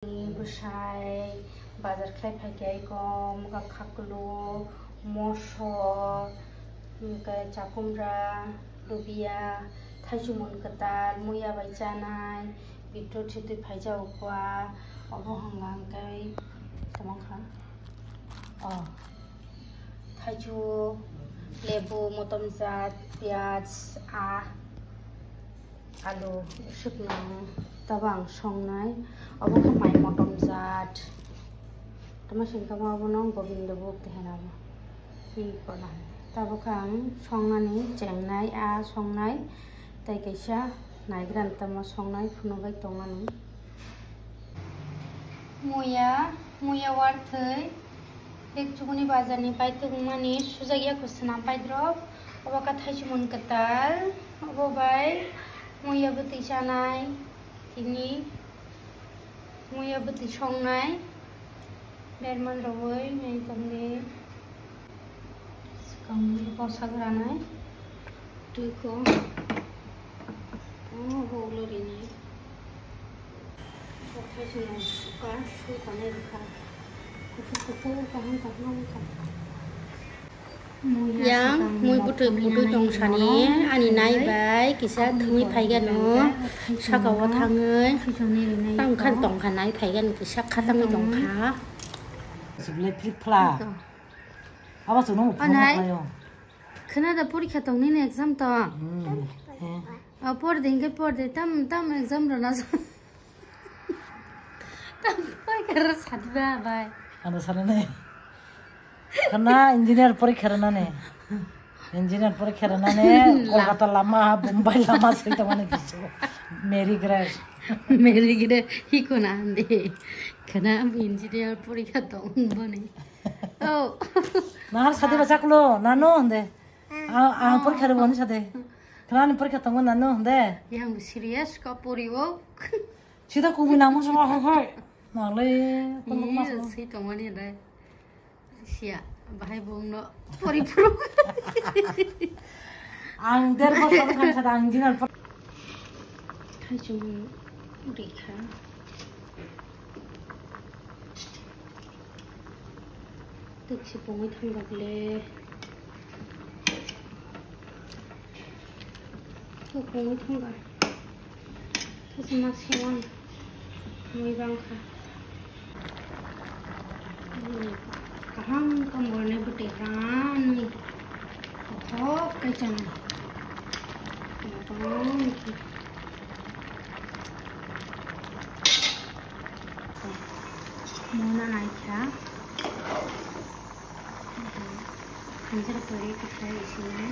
Busai bazar khai phagai gom ga khaklu mosor ga chakumra lubia thaijumun katal muya bai chanai bitot chiti phaijau kwa obo hanglang kai tamang kha thaiju lebu motom zat pyaz alu shuknang tabang songnai obo mai motom zat tama singkama obo nong gobindo buk tehna hi kona tabukang songnani jengnai songnai tai kaisa naigran tama songnai phunubai tongmani muya warthai ek chuguni bazarni pai tungmani sujagya kusna paidrop obo ka thaijumun katal obo bai muya buti chanai ini muya buti songnai berman roi nei tamni kamni posagranai tuiko hoglori nei thaijumun ka sui kanai rukha kupu kaham kaham yang mui putui dong sani ani nai bai kisa thumi phaigan no sakawa thangai tang khan tong khanai phaigan kisa khatang dong kha siblet phla aba suno phla khana da porikha tong ni exam to por de tam exam rona tam pai kar sadba bai ana sarane karena engineer porikha rana engineer porikha rana kolkata lama bombay lama seita mane kisu meri grade hi kona ande karena engineer porikha tong bane oh nahar sade bachaklo nano ande porikha re bone sade karena porikha tong nano ande yang serious ka poriwo sida kubi namo sama hai nale si tongani dai sia bahai bungno pori puru ang der ko sa kan sa ang jinal thaijumun rikha tukchi pongi thangagle to pongi thanga thajma sewan mui bangkha kaham kamborne buti kan ni hok kai chana mona naikha hanjar pore kitai isina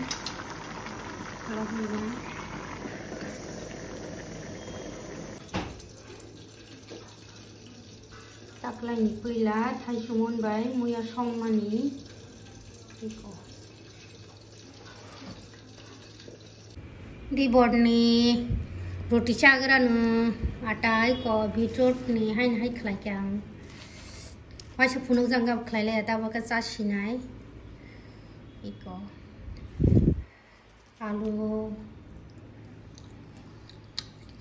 lahuna taklai ni puila thaijumun bai muya songmani iko di borni roti chagranu atai ko bitot ni hain hai khlai kyang waisa phunuk jangam khlaile ta baka chasinai iko alu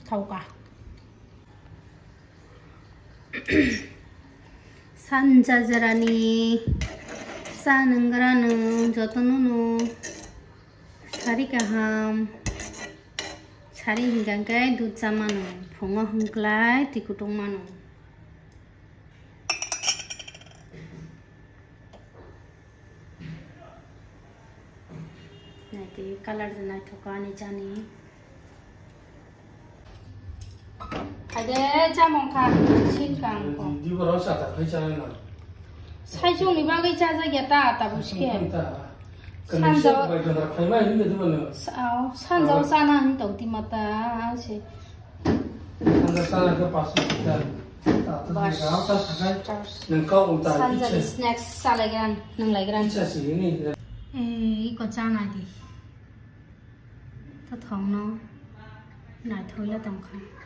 thauka sanjajarani sanangranu jotonunu sari kaham sari hingangkai dut jamanu phongo hungklai tikutong manu naiti color janai thokani jani ade jamong kha sinkang ko di baro sa ta khai cha na saijong ni bagai chaja geta ta buske sanjau bai ta khai mai ni de bano sanjau sana han tauti mata se sanjau sana ka pas ta ta ga ta sakai nang ka ung ta sanjau snacks salagan nang laigan cha si ni ko chana di ta thong no nai thoi la tam kha